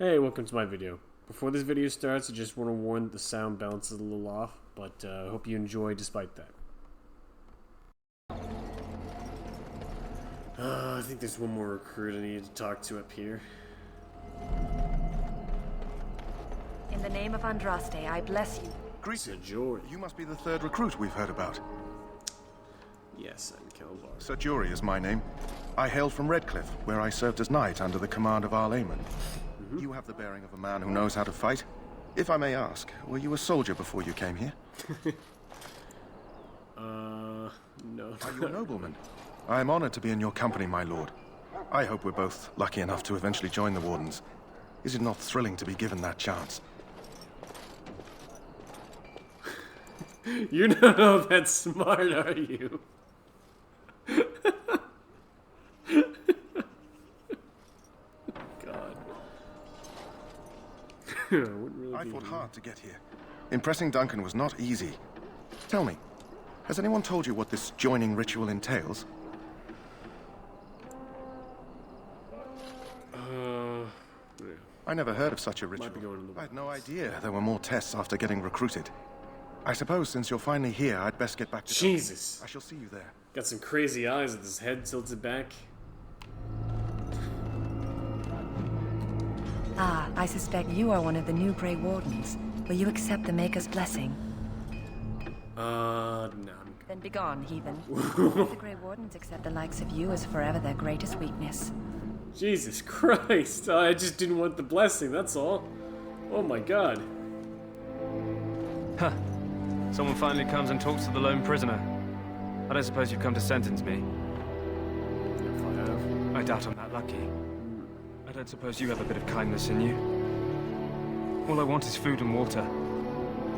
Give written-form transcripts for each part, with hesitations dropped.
Hey, welcome to my video. Before this video starts, I just want to warn that the sound bounces a little off, but I hope you enjoy despite that. I think there's one more recruit I need to talk to up here. In the name of Andraste, I bless you. Sir Jory. You must be the third recruit we've heard about. Yes, I'm Kelvar. Sir Jory is my name. I hail from Redcliffe, where I served as knight under the command of Arl Eamon. You have the bearing of a man who knows how to fight. If I may ask, were you a soldier before you came here? No. Are you a nobleman? I am honored to be in your company, my lord. I hope we're both lucky enough to eventually join the Wardens. Is it not thrilling to be given that chance? You're not all that smart, are you? God. I fought hard to get here. Impressing Duncan was not easy. Tell me, has anyone told you what this joining ritual entails? I never heard of such a ritual. I had no idea there were more tests after getting recruited. I suppose since you're finally here, I'd best get back to Jesus. Duncan. I shall see you there. Got some crazy eyes with his head tilted back. Ah, I suspect you are one of the new Grey Wardens. Will you accept the Maker's blessing? No. Then begone, heathen. The Grey Wardens accept the likes of you as forever their greatest weakness. Jesus Christ. I just didn't want the blessing, that's all. Oh my god. Huh. Someone finally comes and talks to the lone prisoner. I don't suppose you've come to sentence me. If I have. I doubt I'm that lucky. I don't suppose you have a bit of kindness in you. All I want is food and water.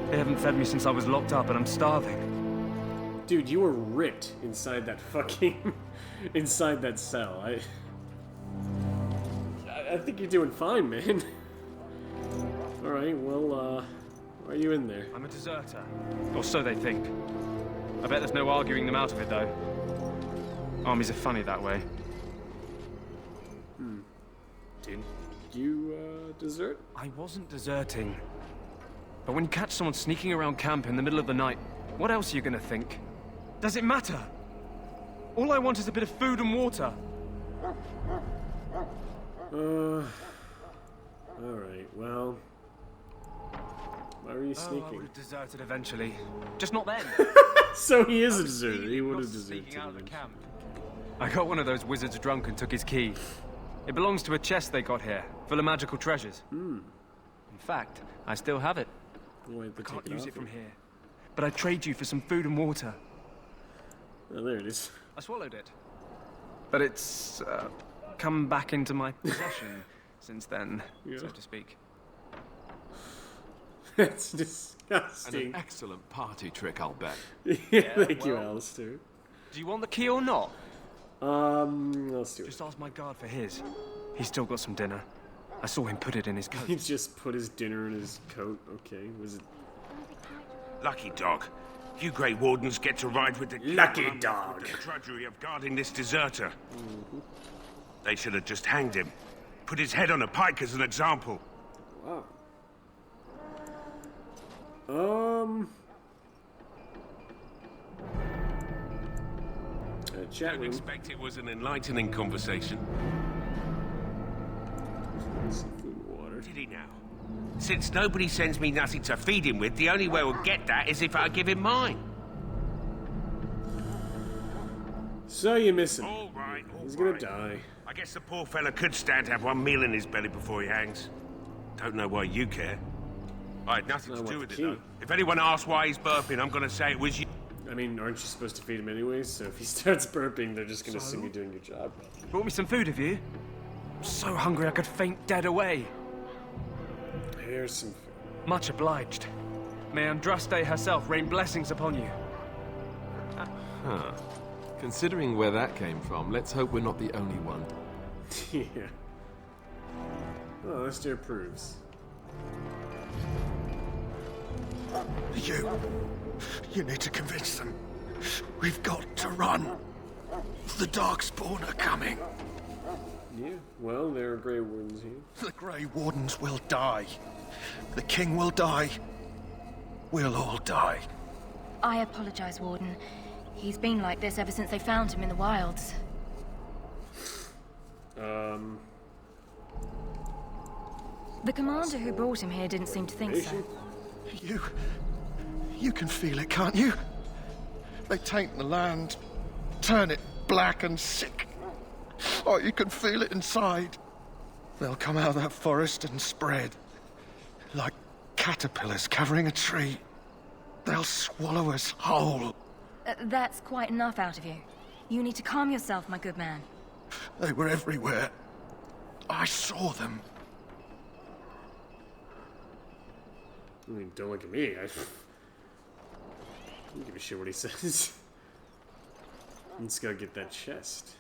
They haven't fed me since I was locked up and I'm starving. Dude, you were ripped inside that fucking... inside that cell. I think you're doing fine, man. Alright, well, why are you in there? I'm a deserter. Or so they think. I bet there's no arguing them out of it, though. Armies are funny that way. Did you, desert? I wasn't deserting. But when you catch someone sneaking around camp in the middle of the night, what else are you gonna think? Does it matter? All I want is a bit of food and water. Alright, well... Why were you I sneaking? would have deserted eventually. Just not then. So he is a deserter. He would have deserted. Sneaking out of the camp. I got one of those wizards drunk and took his key. It belongs to a chest they got here, full of magical treasures. In fact, I still have it. Wait, I can't use it from here. But I'd trade you for some food and water. Oh, there it is. I swallowed it. But it's come back into my possession since then, so to speak. That's And disgusting. an excellent party trick, I'll bet. Yeah, thank you, well. Alistair. Do you want the key or not? Let's do it. Just ask my guard for his. He's still got some dinner. I saw him put it in his coat. He just put his dinner in his coat. Okay, was it... Lucky dog. You Grey Wardens get to ride with the Lucky king dog. with the drudgery of guarding this deserter. They should have just hanged him. Put his head on a pike as an example. Wow. Chat Don't room. expect it was an enlightening conversation. Some food and water. Did he now? Since nobody sends me nothing to feed him with, the only way we'll get that is if I give him mine. So you miss him. All right, all He's gonna right. die. I guess the poor fella could stand to have one meal in his belly before he hangs. Don't know why you care. I had nothing I to want do the with it, key. though. If anyone asks why he's burping, I'm gonna say it was you. I mean, aren't you supposed to feed him anyways? So if he starts burping, they're just gonna assume you're doing your job. Brought me some food, have you? I'm so hungry I could faint dead away. Here's some food. Much obliged. May Andraste herself rain blessings upon you. Huh. Considering where that came from, let's hope we're not the only one. Yeah. Oh, Alistair approves. You need to convince them. We've got to run. The Darkspawn are coming. Yeah, well, there are Grey Wardens here. The Grey Wardens will die. The King will die. We'll all die. I apologize, Warden. He's been like this ever since they found him in the wilds. The commander who brought him here didn't seem to think so. You can feel it, can't you? They taint the land, turn it black and sick. Oh, you can feel it inside. They'll come out of that forest and spread. Like caterpillars covering a tree. They'll swallow us whole. That's quite enough out of you. You need to calm yourself, my good man. They were everywhere. I saw them. I mean, don't look at me. I don't give a shit what he says. Let's go get that chest.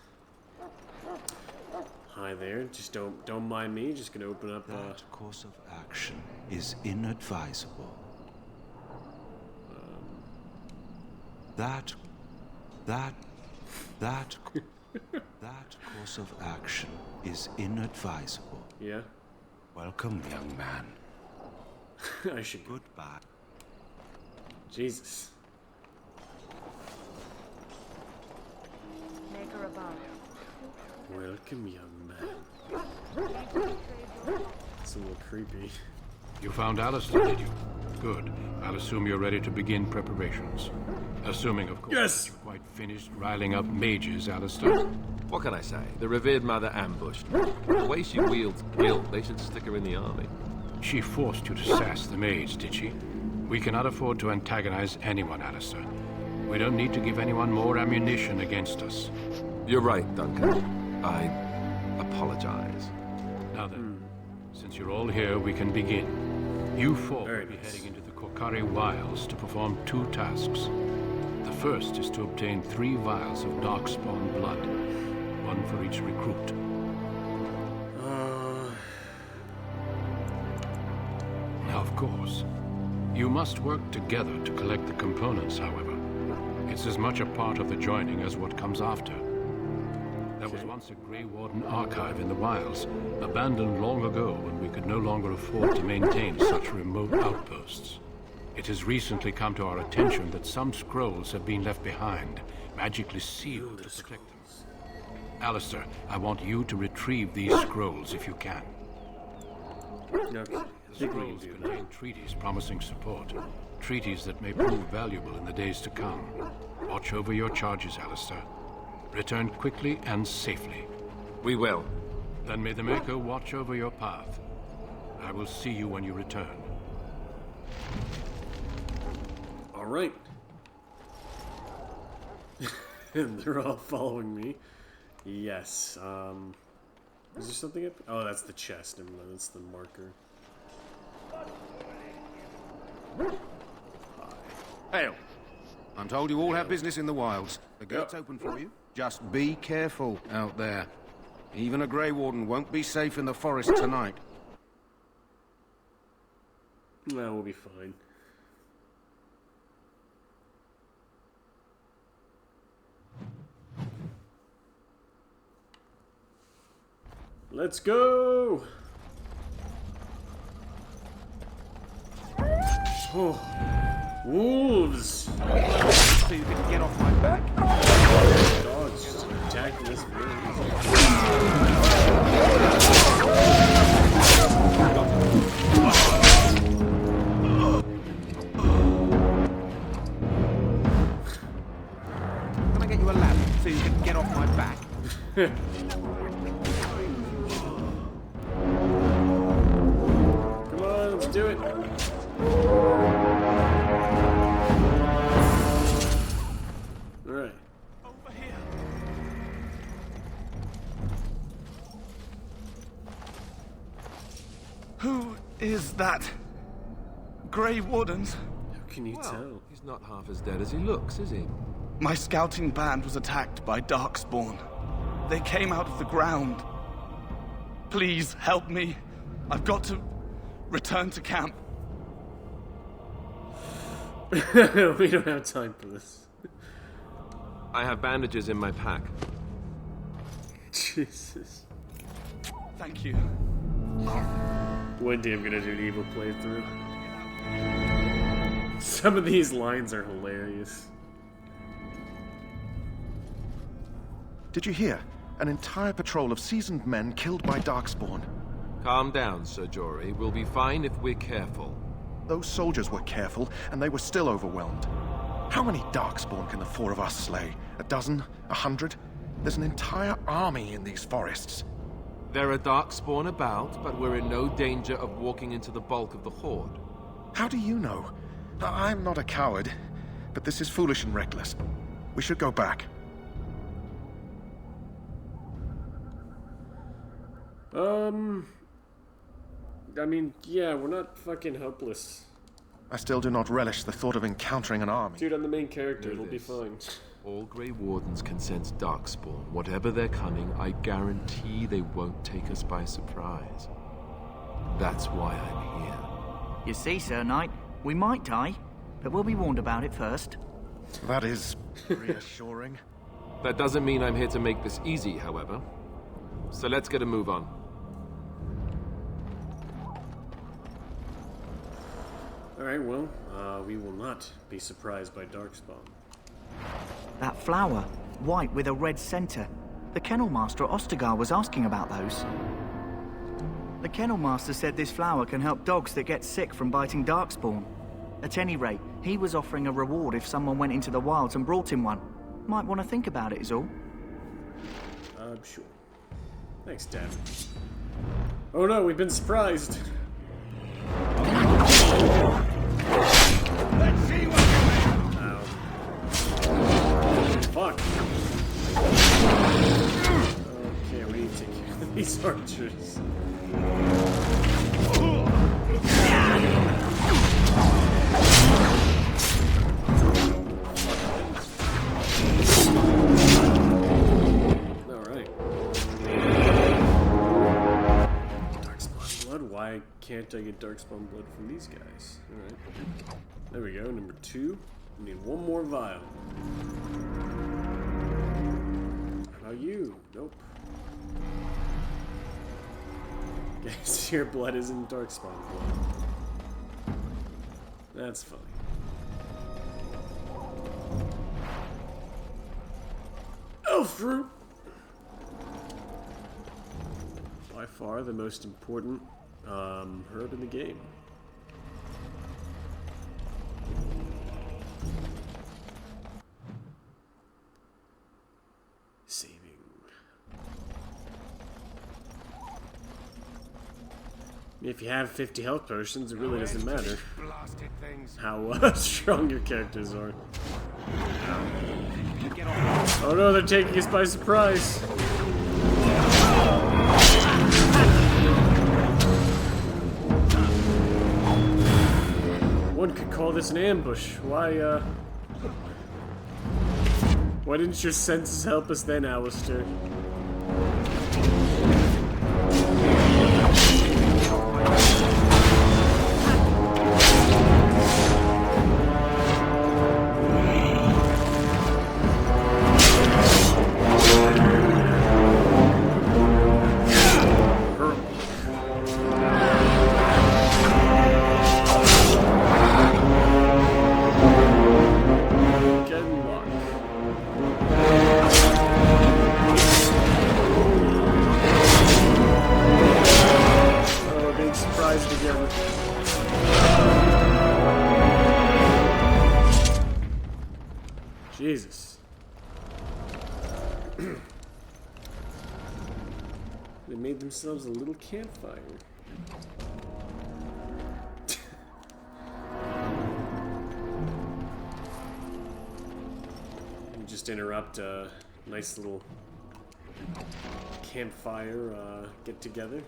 Hi there. Just don't mind me. Just gonna open up. That course of action is inadvisable. That course of action is inadvisable. Yeah. Welcome, young man. I should. Goodbye. Jesus. Make her a bow. Welcome, young man. It's a little creepy. You found Alistair, did you? Good. I'll assume you're ready to begin preparations. Assuming, of course, Yes! you're quite finished riling up mages, Alistair. What can I say? The revered mother ambushed. The way she wields guilt, they should stick her in the army. She forced you to sass the mage, did she? We cannot afford to antagonize anyone, Alistair. We don't need to give anyone more ammunition against us. You're right, Duncan. I apologize. Now then, since you're all here, we can begin. You four Very will be nice. heading into the Korcari Wilds to perform 2 tasks. The first is to obtain 3 vials of Darkspawn blood, 1 for each recruit. Now, of course, you must work together to collect the components, however. It's as much a part of the joining as what comes after. There was once a Grey Warden archive in the wilds, abandoned long ago when we could no longer afford to maintain such remote outposts. It has recently come to our attention that some scrolls have been left behind, magically sealed to protect them. Alistair, I want you to retrieve these scrolls if you can. Okay. The scrolls contain treaties promising support, treaties that may prove valuable in the days to come. Watch over your charges, Alistair. Return quickly and safely. We will. Then may the Maker watch over your path. I will see you when you return. All right. And they're all following me. Yes. Is there something up? Oh, that's the chest. Never mind. That's the marker. Hail. I'm told you all have business in the wilds. The gate's open for you. Just be careful out there. Even a Grey Warden won't be safe in the forest tonight. Well, we'll be fine. Let's go! Oh. Wolves! So you can get off my back. Dogs just attacking this village. Can I get you a ladder so you can get off my back? Come on, let's do it. Alright. Over here. Who is that? Grey Wardens? How can you Well, tell? he's not half as dead as he looks, is he? My scouting band was attacked by Darkspawn. They came out of the ground. Please help me. I've got to return to camp. We don't have time for this. I have bandages in my pack. Jesus. Thank you. One day I'm gonna do an evil playthrough. Some of these lines are hilarious. Did you hear? An entire patrol of seasoned men killed by Darkspawn. Calm down, Sir Jory. We'll be fine if we're careful. Those soldiers were careful, and they were still overwhelmed. How many Darkspawn can the four of us slay? A dozen? 100? There's an entire army in these forests. There are Darkspawn about, but we're in no danger of walking into the bulk of the Horde. How do you know? I'm not a coward, but this is foolish and reckless. We should go back. I mean, yeah, we're not fucking helpless. I still do not relish the thought of encountering an army. Dude, I'm the main character, Know it'll be this. fine. All Grey Wardens can sense Darkspawn. Whatever their cunning, I guarantee they won't take us by surprise. That's why I'm here. You see, Sir Knight, we might die, but we'll be warned about it first. That is reassuring. That doesn't mean I'm here to make this easy, however. So let's get a move on. Alright, well, we will not be surprised by Darkspawn. That flower, white with a red center. The Kennel Master at Ostagar was asking about those. The Kennel Master said this flower can help dogs that get sick from biting Darkspawn. At any rate, he was offering a reward if someone went into the wilds and brought him one. Might want to think about it is all. Sure. Thanks, Dad. Oh no, we've been surprised. Let's see what you make. Ow. Fuck. Okay, we need to take care of these archers. Alright. Darkspawn blood? Why can't I get Darkspawn blood from these guys? Alright. There we go, number 2. We need one more vial. How about you? Nope. Guess your blood isn't Darkspawn blood. That's funny. Elf fruit! By far the most important herb in the game. Saving. If you have 50 health potions, it really doesn't matter Blasted things. how strong your characters are. Oh no, they're taking us by surprise. One could call this an ambush. Why didn't your senses help us then, Alistair? Jesus. They made themselves a little campfire. And just interrupt a nice little campfire get together.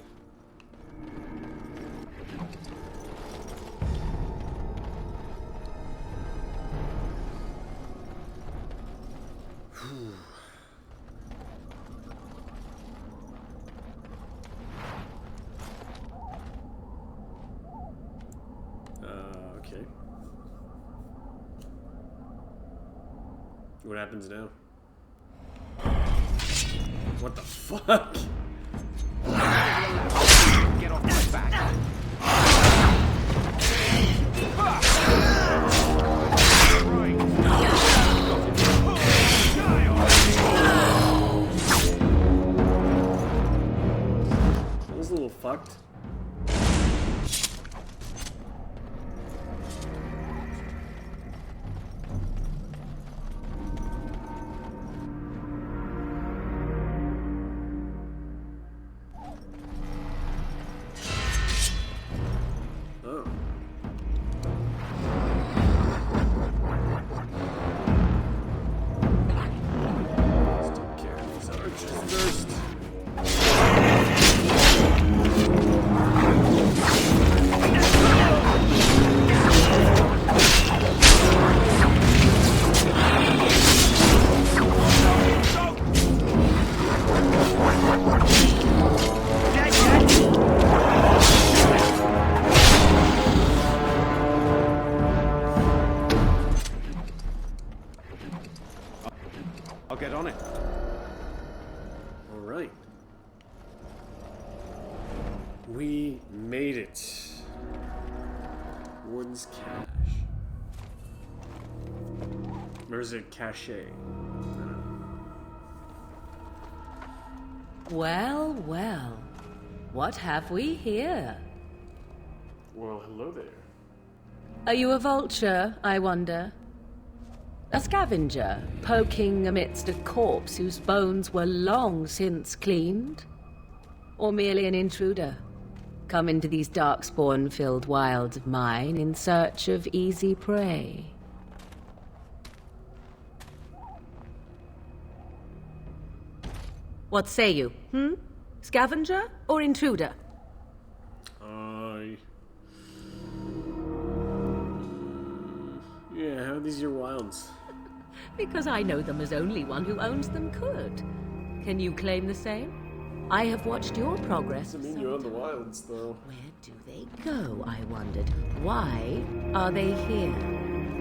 Okay. What happens now? What the fuck? was a little fucked. Oh. Let's take care of these archers first. I'll get on it. All right. We made it. Warden's cache. Or is it cache? Well, well. What have we here? Well, hello there. Are you a vulture, I wonder? A scavenger, poking amidst a corpse whose bones were long since cleaned? Or merely an intruder, come into these darkspawn-filled wilds of mine in search of easy prey? What say you, Scavenger or intruder? Yeah, how are these your wilds? Because I know them as only one who owns them could. Can you claim the same? I have watched your progress. Doesn't mean you own the wilds, though. Where do they go, I wondered? Why are they here?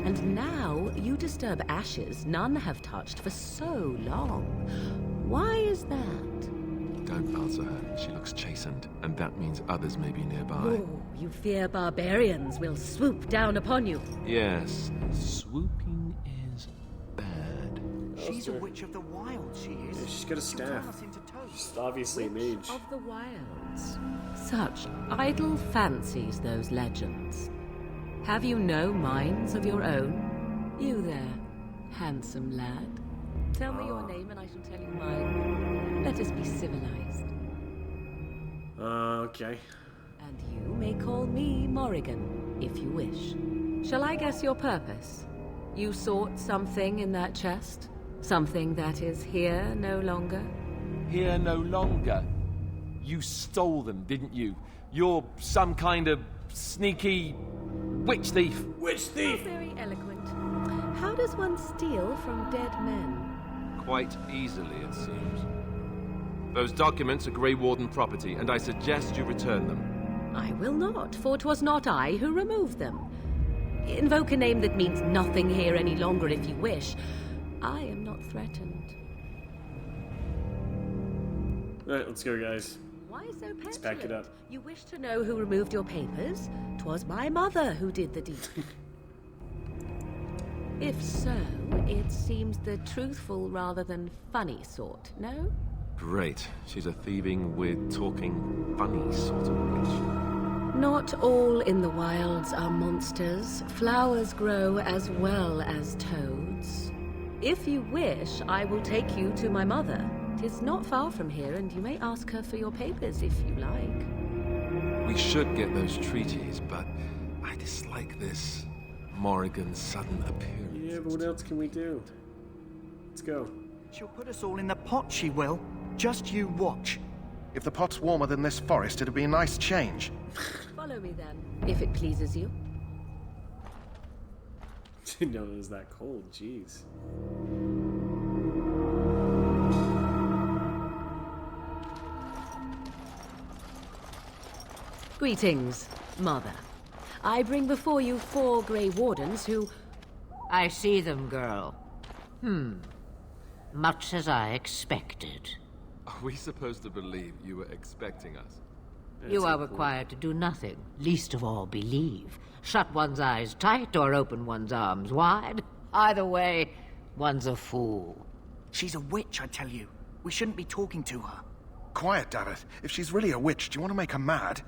And now you disturb ashes none have touched for so long. Why is that? Don't answer her. She looks chastened, and that means others may be nearby. Oh, you fear barbarians will swoop down upon you. Yes, swooping is bad. She's a witch of the wild, she is. Yeah, she's got a staff. She's obviously a mage. Of the wilds. Such idle fancies, those legends. Have you no minds of your own? You there, handsome lad. Tell me your name and I shall tell you mine. Let us be civilized. Okay. And you may call me Morrigan, if you wish. Shall I guess your purpose? You sought something in that chest? Something that is here no longer? Here no longer? You stole them, didn't you? You're some kind of sneaky witch thief. Witch thief! How very eloquent. How does one steal from dead men? Quite easily, it seems. Those documents are Grey Warden property, and I suggest you return them. I will not, for 'twas not I who removed them. Invoke a name that means nothing here any longer if you wish. I am not threatened. Alright, let's go, guys. Why so petulant? Let's pack it up. You wish to know who removed your papers? 'Twas my mother who did the deed. If so, it seems the truthful rather than funny sort, no? Great. She's a thieving, weird, talking, funny sort of witch. Not all in the wilds are monsters. Flowers grow as well as toads. If you wish, I will take you to my mother. 'Tis not far from here, and you may ask her for your papers if you like. We should get those treaties, but I dislike this Morrigan's sudden appearance. Yeah, but what else can we do? Let's go. She'll put us all in the pot, she will. Just you watch. If the pot's warmer than this forest, it'd be a nice change. Follow me then, if it pleases you. Didn't know it was that cold, jeez. Greetings, Mother. I bring before you 4 Grey Wardens who... I see them, girl. Much as I expected. Are we supposed to believe you were expecting us? You are required to do nothing, least of all believe. Shut one's eyes tight or open one's arms wide. Either way, one's a fool. She's a witch, I tell you. We shouldn't be talking to her. Quiet, Davith. If she's really a witch, do you want to make her mad?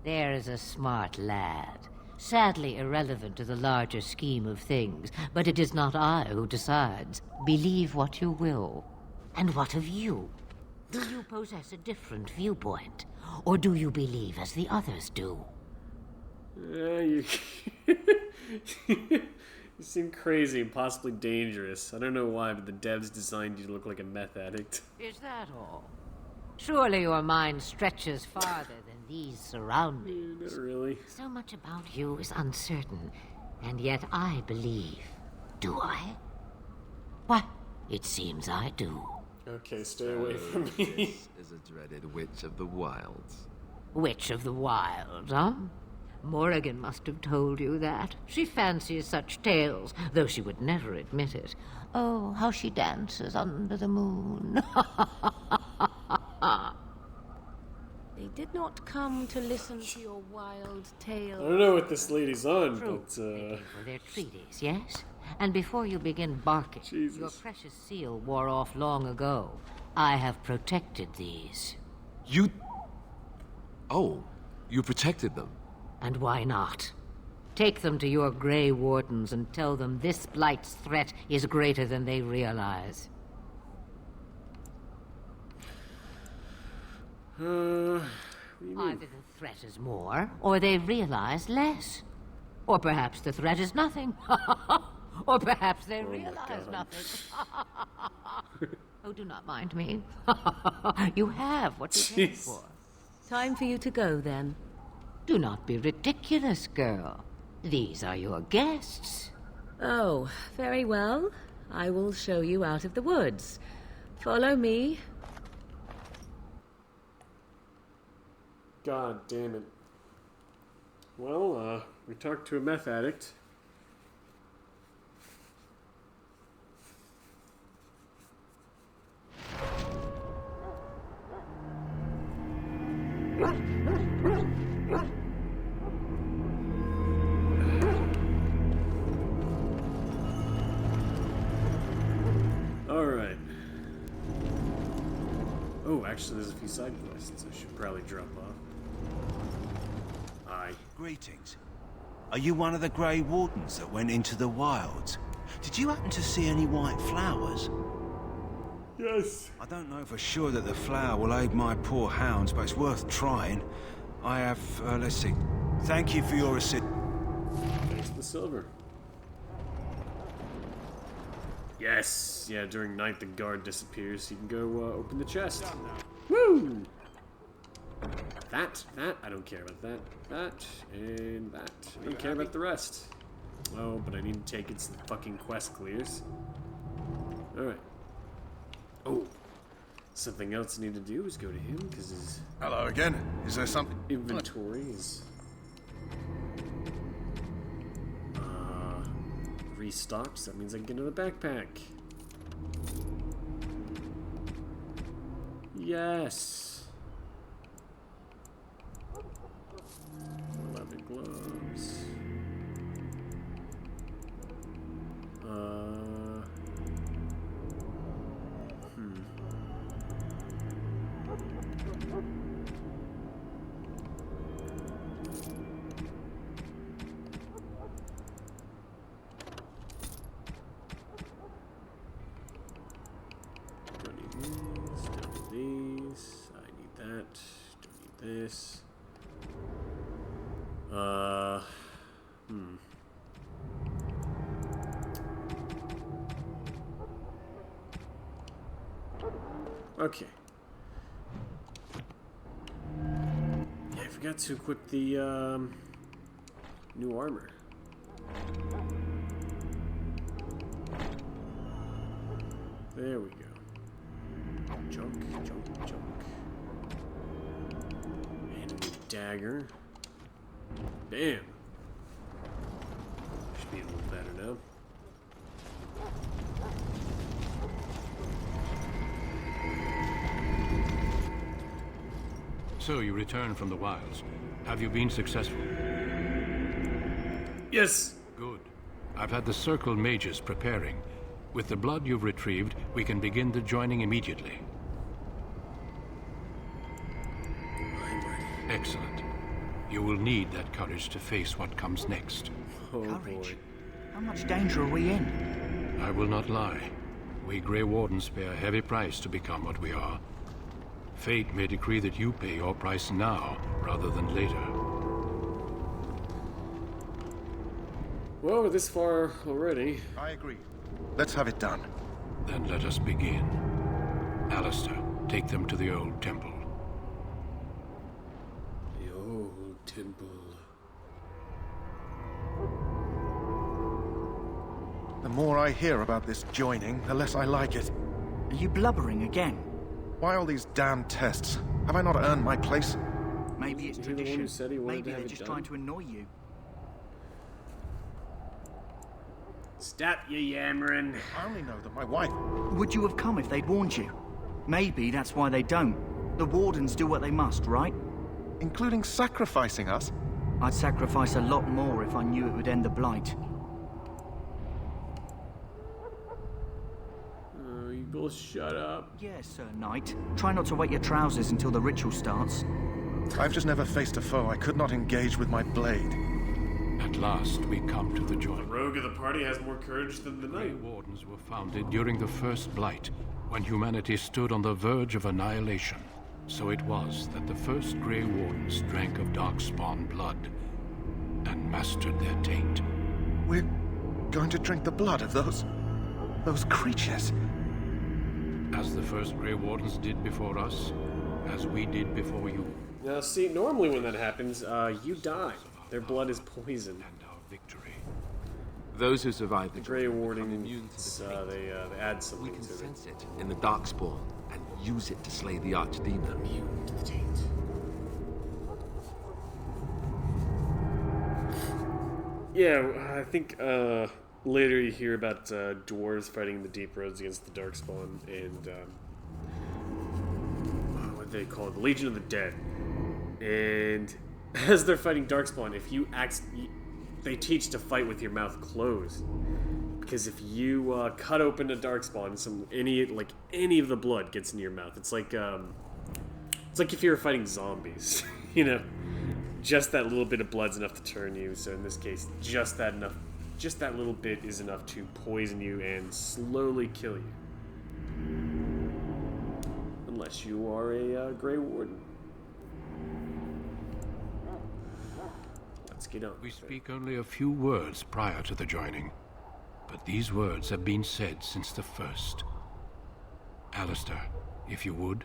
There is a smart lad. Sadly irrelevant to the larger scheme of things, but it is not I who decides. Believe what you will. And what of you? Do you possess a different viewpoint? Or do you believe as the others do? You seem crazy and possibly dangerous. I don't know why, but the devs designed you to look like a meth addict. Is that all? Surely your mind stretches farther than these surroundings. Not really. So much about you is uncertain, and yet I believe. Do I? Why, it seems I do. Okay, stay away from me. This is a dreaded witch of the wilds. Witch of the Wild, huh? Morrigan must have told you that. She fancies such tales, though she would never admit it. Oh, how she dances under the moon. They did not come to listen to your wild tale. I don't know what this lady's on, but For their treaties, yes? And before you begin barking, your precious seal wore off long ago. I have protected these. You... Oh, you protected them? And why not? Take them to your Grey Wardens and tell them this Blight's threat is greater than they realize. what do you mean? Either the threat is more, or they realize less. Or perhaps the threat is nothing. Or perhaps they realize nothing. Oh, do not mind me. You have what you paid for. Time for you to go, then. Do not be ridiculous, girl. These are your guests. Oh, very well. I will show you out of the woods. Follow me. God damn it. Well, we talked to a meth addict. Alright. Oh, actually, there's a few side quests I should probably drop off. Aye. Greetings. Are you one of the Grey Wardens that went into the wilds? Did you happen to see any white flowers? Yes. I don't know for sure that the flower will aid my poor hounds, but it's worth trying. I have, let's see. Thank you for your assist. Thanks for the silver. Yes. Yeah, during night the guard disappears. You can go open the chest. Woo! That, I don't care about that, and that. I don't care about the rest. Oh, but I need to take it so the fucking quest clears. Alright. Oh. Something else I need to do is go to him, because his... Hello again. Is there something... inventory is... restocked, so that means I can get another backpack. Yes. Leather gloves. This. Okay. Yeah, I forgot to equip the, new armor. There we go. Junk. Dagger. Bam. Should be a little better now. So you returned from the wilds. Have you been successful? Yes. Good. I've had the Circle mages preparing. With the blood you've retrieved, we can begin the joining immediately. Excellent. You will need that courage to face what comes next. Oh Courage? boy. How much danger are we in? I will not lie. We Grey Wardens pay a heavy price to become what we are. Fate may decree that you pay your price now, rather than later. Well, we're this far already. I agree. Let's have it done. Then let us begin. Alistair, take them to the old temple. The old temple. The more I hear about this joining, the less I like it. Are you blubbering again? Why all these damn tests? Have I not earned my place? Maybe it's Is he the one tradition. who said he wanted Maybe to have they're it just done? trying to annoy you. Stop your yammering. I only know that my wife... Would you have come if they'd warned you? Maybe that's why they don't. The Wardens do what they must, right? Including sacrificing us? I'd sacrifice a lot more if I knew it would end the Blight. You both shut up. Yes, Sir Knight. Try not to wet your trousers until the ritual starts. I've just never faced a foe I could not engage with my blade. At last, we come to the The joining. rogue of the party has more courage than the Grey knight. Wardens were founded during the First Blight, when humanity stood on the verge of annihilation. So it was that the first Grey Wardens drank of Darkspawn blood and mastered their taint. We're going to drink the blood of those creatures. As the first Grey Wardens did before us, as we did before you. Now, see, normally when that happens, you die. Their blood is poison. And our victory. Those who survive The Grey become Wardens, immune to the taint. they add We something can to it. sense it in the Darkspawn and use it to slay the Archdemon. Immune to the taint. Yeah, I think later you hear about dwarves fighting in the Deep Roads against the Darkspawn and what do they call it? The Legion of the Dead. And as they're fighting Darkspawn, if you they teach to fight with your mouth closed, because if you cut open a Darkspawn, any of the blood gets in your mouth. It's like if you were fighting zombies, you know. Just that little bit of blood's enough to turn you. So in this case, just that little bit is enough to poison you and slowly kill you. Unless you are a Grey Warden. Let's get on. We speak only a few words prior to the joining, but these words have been said since the first. Alistair, if you would.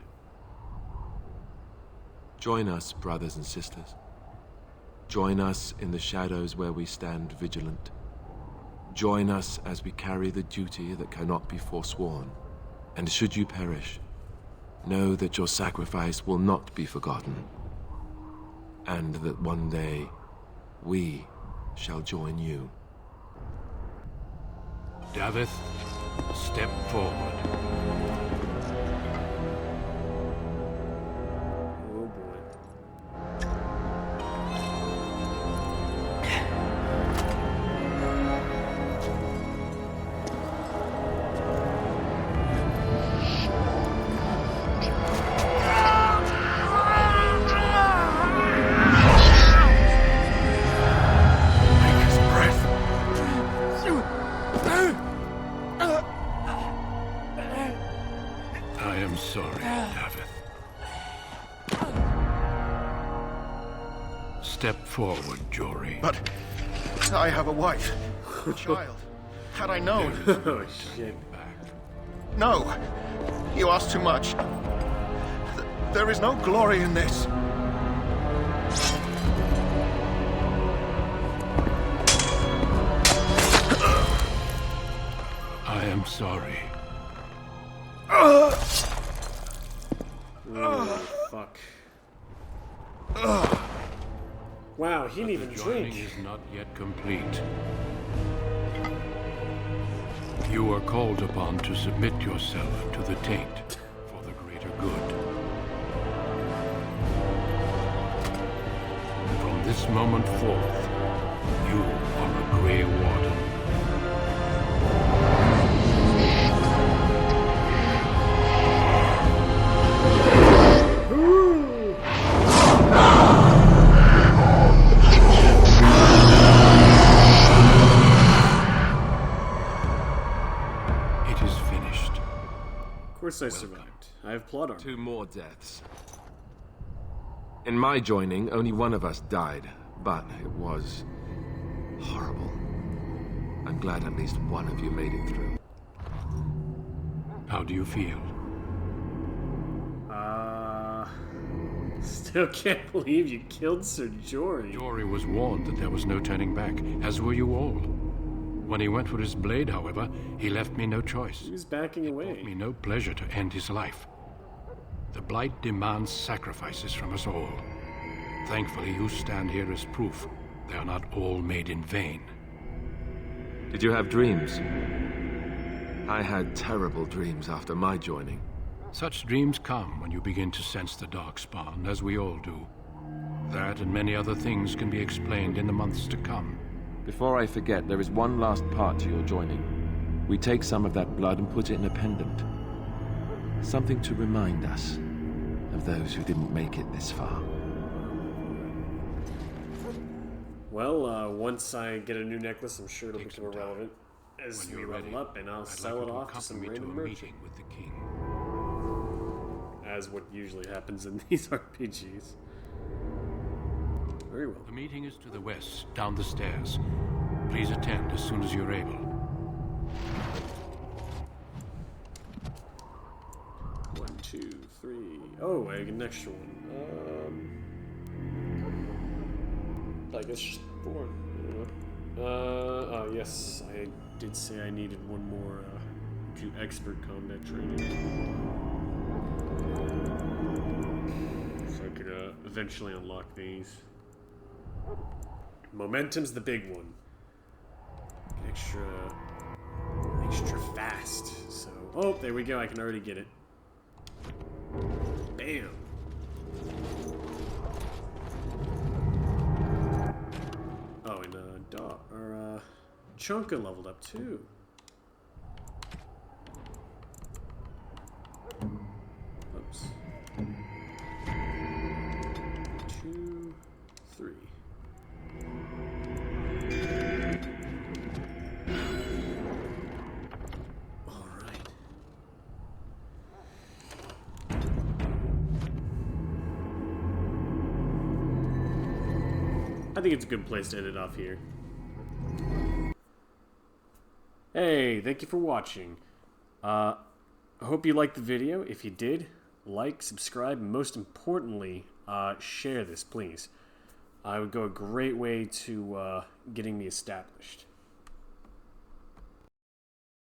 Join us, brothers and sisters. Join us in the shadows where we stand vigilant. Join us as we carry the duty that cannot be forsworn. And should you perish, know that your sacrifice will not be forgotten. And that one day, we shall join you. Davith, step forward. Oh boy. I am sorry, Davith. Step forward, Jory. But I have a wife, a child. Had I known... Oh shit. No! You ask too much. There is no glory in this. I am sorry. Oh, fuck. Wow, he didn't even The joining drink. is not yet complete. You are called upon to submit yourself to the taint for the greater good. From this moment forth, you are a Grey Warden. guess I survived. I have plot armor. 2 more deaths. In my joining, only one of us died, but it was horrible. I'm glad at least one of you made it through. How do you feel? Still can't believe you killed Sir Jory. Jory was warned that there was no turning back, as were you all. When he went for his blade, however, he left me no choice. He was backing away. It brought me no pleasure to end his life. The Blight demands sacrifices from us all. Thankfully, you stand here as proof they are not all made in vain. Did you have dreams? I had terrible dreams after my joining. Such dreams come when you begin to sense the Darkspawn, as we all do. That and many other things can be explained in the months to come. Before I forget, there is one last part to your joining. We take some of that blood and put it in a pendant. Something to remind us of those who didn't make it this far. Well, once I get a new necklace, I'm sure it'll become irrelevant as we level up, and I'll sell it off to some random merchant. With the king. As what usually happens in these RPGs. Very well. The meeting is to the west, down the stairs. Please attend as soon as you're able. 1, 2, 3. Oh, I get an extra one. I guess just 4. Oh yes, I did say I needed one more to expert combat training. So I could eventually unlock these. Momentum's the big one. Extra fast. So, oh, there we go. I can already get it. Bam. Oh, and Chunka leveled up too. Oops. 2, 3. All right. I think it's a good place to end it off here. Hey, thank you for watching. I hope you liked the video. If you did, like, subscribe, and most importantly, share this, please. It would go a great way to getting me established.